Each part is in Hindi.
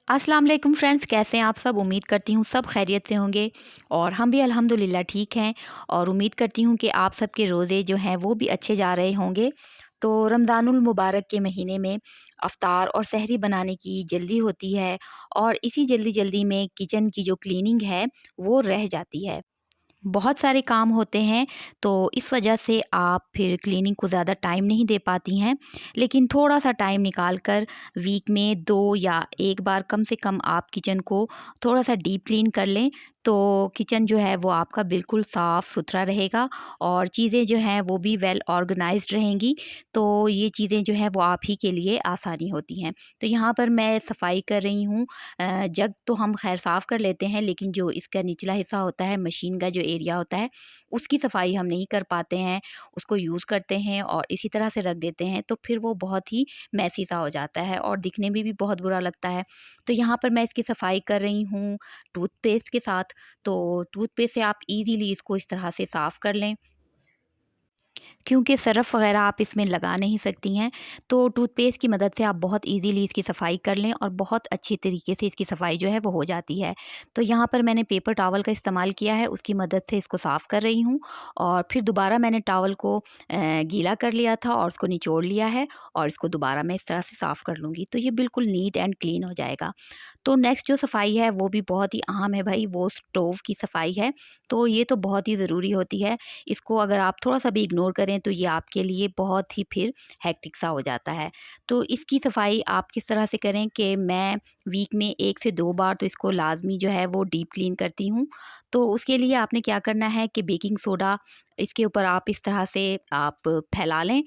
अस्सलाम वालेकुम फ्रेंड्स, कैसे हैं आप सब। उम्मीद करती हूँ सब खैरियत से होंगे और हम भी अल्हम्दुलिल्लाह ठीक हैं। और उम्मीद करती हूँ कि आप सबके रोज़े जो हैं वो भी अच्छे जा रहे होंगे। तो रमज़ानुल मुबारक के महीने में अफ्तार और सहरी बनाने की जल्दी होती है और इसी जल्दी-जल्दी में किचन की जो क्लीनिंग है वो रह जाती है। बहुत सारे काम होते हैं, तो इस वजह से आप फिर क्लीनिंग को ज़्यादा टाइम नहीं दे पाती हैं। लेकिन थोड़ा-सा टाइम निकाल कर वीक में 2 या 1 बार कम से कम आप किचन को थोड़ा-सा डीप क्लीन कर लें, तो किचन जो है वो आपका बिल्कुल साफ़-सुथरा रहेगा और चीज़ें जो हैं वो भी वेल ऑर्गनाइज़्ड रहेंगी। तो ये चीज़ें जो हैं वो आप ही के लिए आसानी होती हैं। तो यहाँ पर मैं सफाई कर रही हूँ। जग तो हम ख़ैर साफ़ कर लेते हैं, लेकिन जो इसका निचला हिस्सा होता है, मशीन का जो एरिया होता है, उसकी सफाई हम नहीं कर पाते हैं। उसको यूज़ करते हैं और इसी तरह से रख देते हैं, तो फिर वो बहुत ही मेसी सा हो जाता है और दिखने में भी बहुत बुरा लगता है। तो यहाँ पर मैं इसकी सफाई कर रही हूँ टूथपेस्ट के साथ। तो टूथपेस्ट से आप ईज़िली इसको इस तरह से साफ़ कर लें। क्योंकि सरफ़ वग़ैरह आप इसमें लगा नहीं सकती हैं, तो टूथपेस्ट की मदद से आप बहुत ईज़िली इसकी सफ़ाई कर लें और बहुत अच्छी तरीके से इसकी सफ़ाई जो है वो हो जाती है। तो यहाँ पर मैंने पेपर टॉवल का इस्तेमाल किया है, उसकी मदद से इसको साफ़ कर रही हूँ और फिर दोबारा मैंने टॉवल को गीला कर लिया था और उसको निचोड़ लिया है और इसको दोबारा मैं इस तरह से साफ़ कर लूँगी, तो ये बिल्कुल नीट एंड क्लीन हो जाएगा। तो नेक्स्ट जो सफाई है वो भी बहुत ही अहम है भाई, वो स्टोव की सफाई है। तो ये तो बहुत ही ज़रूरी होती है। इसको अगर आप थोड़ा-सा भी इग्नोर करें तो ये आपके लिए बहुत ही फिर हेक्टिक सा हो जाता है। तो इसकी सफाई आप किस तरह से करें कि मैं वीक में 1 से 2 बार तो इसको लाज़मी जो है वो डीप क्लीन करती हूँ। तो उसके लिए आपने क्या करना है कि बेकिंग सोडा इसके ऊपर आप इस तरह से आप फैला लें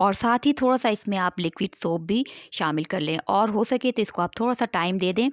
और साथ ही थोड़ा-सा इसमें आप लिक्विड सोप भी शामिल कर लें और हो सके तो इसको आप थोड़ा-सा टाइम दे दें।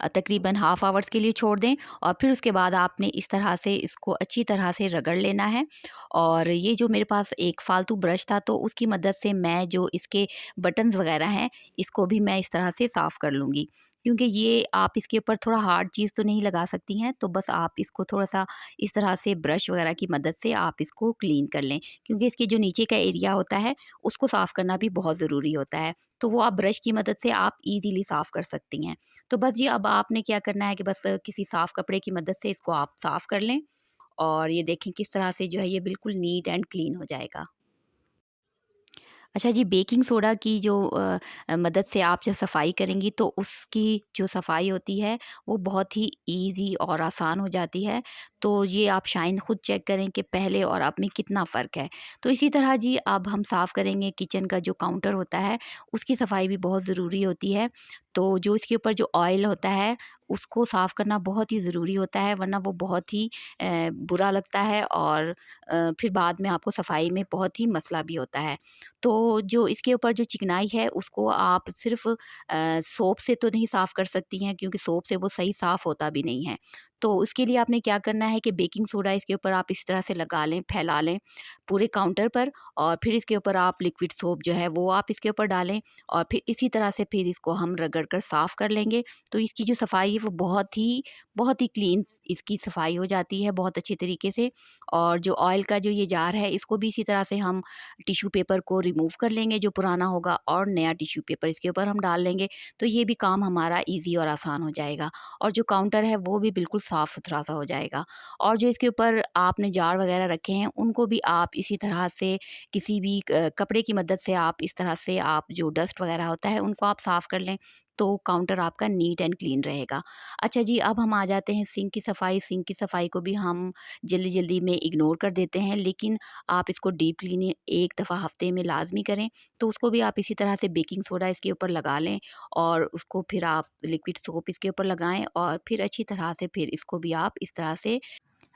तकरीबन हाफ़ आवर्स के लिए छोड़ दें और फिर उसके बाद आपने इस तरह से इसको अच्छी तरह से रगड़ लेना है। और ये जो मेरे पास एक फ़ालतू ब्रश था, तो उसकी मदद से मैं जो इसके बटन्स वग़ैरह हैं, इसको भी मैं इस तरह से साफ़ कर लूँगी। क्योंकि ये आप इसके ऊपर थोड़ा हार्ड चीज़ तो नहीं लगा सकती हैं, तो बस आप इसको थोड़ा-सा इस तरह से ब्रश वग़ैरह की मदद से आप इसको क्लीन कर लें। क्योंकि इसके जो नीचे का एरिया होता है उसको साफ़ करना भी बहुत ज़रूरी होता है। तो वो आप ब्रश की मदद से आप ईज़िली साफ़ कर सकती हैं। तो बस जी अब आपने क्या करना है कि बस किसी साफ़ कपड़े की मदद से इसको आप साफ़ कर लें और ये देखें किस तरह से जो है ये बिल्कुल नीट एंड क्लीन हो जाएगा। अच्छा जी, बेकिंग सोडा की जो मदद से आप जब सफाई करेंगी तो उसकी जो सफाई होती है वो बहुत ही ईज़ी और आसान हो जाती है। तो ये आप शाइन खुद चेक करें कि पहले और अब में कितना फ़र्क है। तो इसी तरह जी अब हम साफ़ करेंगे किचन का जो काउंटर होता है, उसकी सफाई भी बहुत ज़रूरी होती है। तो जो इसके ऊपर जो ऑयल होता है उसको साफ़ करना बहुत ही ज़रूरी होता है, वरना वो बहुत ही बुरा लगता है और फिर बाद में आपको सफाई में बहुत ही मसला भी होता है। तो जो इसके ऊपर जो चिकनाई है उसको आप सिर्फ़ सोप से तो नहीं साफ़ कर सकती हैं, क्योंकि सोप से वो सही साफ़ होता भी नहीं है। तो उसके लिए आपने क्या करना है कि बेकिंग सोडा इसके ऊपर आप इस तरह से लगा लें, फैला लें पूरे काउंटर पर और फिर इसके ऊपर आप लिक्विड सोप जो है वो आप इसके ऊपर डालें और फिर इसी तरह से फिर इसको हम रगड़ कर साफ़ कर लेंगे। तो इसकी जो सफाई है वो बहुत ही क्लीन इसकी सफाई हो जाती है बहुत अच्छी तरीके से। और जो ऑयल का जो ये जार है इसको भी इसी तरह से हम टिश्यू पेपर को रिमूव कर लेंगे जो पुराना होगा और नया टिश्यू पेपर इसके ऊपर हम डाल लेंगे। तो ये भी काम हमारा ईज़ी और आसान हो जाएगा और जो काउंटर है वो भी बिल्कुल साफ़-सुथरा सा हो जाएगा। और जो इसके ऊपर आपने जार वग़ैरह रखे हैं उनको भी आप इसी तरह से किसी भी कपड़े की मदद से आप इस तरह से आप जो डस्ट वग़ैरह होता है उनको आप साफ़ कर लें, तो काउंटर आपका नीट एंड क्लीन रहेगा। अच्छा जी, अब हम आ जाते हैं सिंक की सफाई। सिंक की सफाई को भी हम जल्दी-जल्दी में इग्नोर कर देते हैं, लेकिन आप इसको डीप क्लीनिंग 1 दफ़ा हफ़्ते में लाज़मी करें। तो उसको भी आप इसी तरह से बेकिंग सोडा इसके ऊपर लगा लें और उसको फिर आप लिक्विड सोप इसके ऊपर लगाएँ और फिर अच्छी तरह से फिर इसको भी आप इस तरह से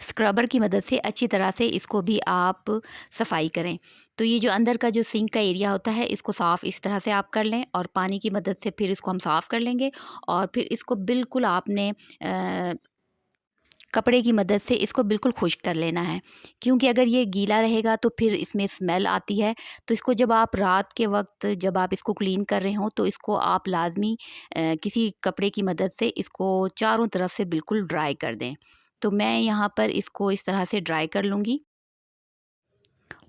स्क्रबर की मदद से अच्छी तरह से इसको भी आप सफाई करें। तो ये जो अंदर का जो सिंक का एरिया होता है इसको साफ़ इस तरह से आप कर लें और पानी की मदद से फिर इसको हम साफ़ कर लेंगे और फिर इसको बिल्कुल आपने कपड़े की मदद से इसको बिल्कुल खुश्क कर लेना है, क्योंकि अगर ये गीला रहेगा तो फिर इसमें स्मेल आती है। तो इसको जब आप रात के वक़्त जब आप इसको क्लीन कर रहे हों तो इसको आप लाज़मी किसी कपड़े की मदद से इसको चारों तरफ से बिल्कुल ड्राई कर दें। तो मैं यहाँ पर इसको इस तरह से ड्राई कर लूँगी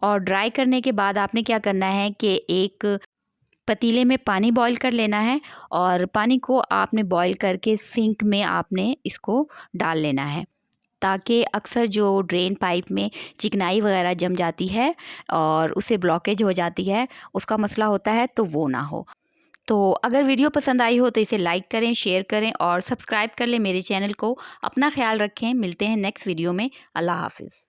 और ड्राई करने के बाद आपने क्या करना है कि एक पतीले में पानी बॉईल कर लेना है और पानी को आपने बॉईल करके सिंक में आपने इसको डाल लेना है, ताकि अक्सर जो ड्रेन पाइप में चिकनाई वगैरह जम जाती है और उससे ब्लॉकेज हो जाती है, उसका मसला होता है, तो वो ना हो। तो अगर वीडियो पसंद आई हो तो इसे लाइक करें, शेयर करें और सब्सक्राइब कर लें मेरे चैनल को। अपना ख्याल रखें, मिलते हैं नेक्स्ट वीडियो में। अल्लाह हाफ़िज़।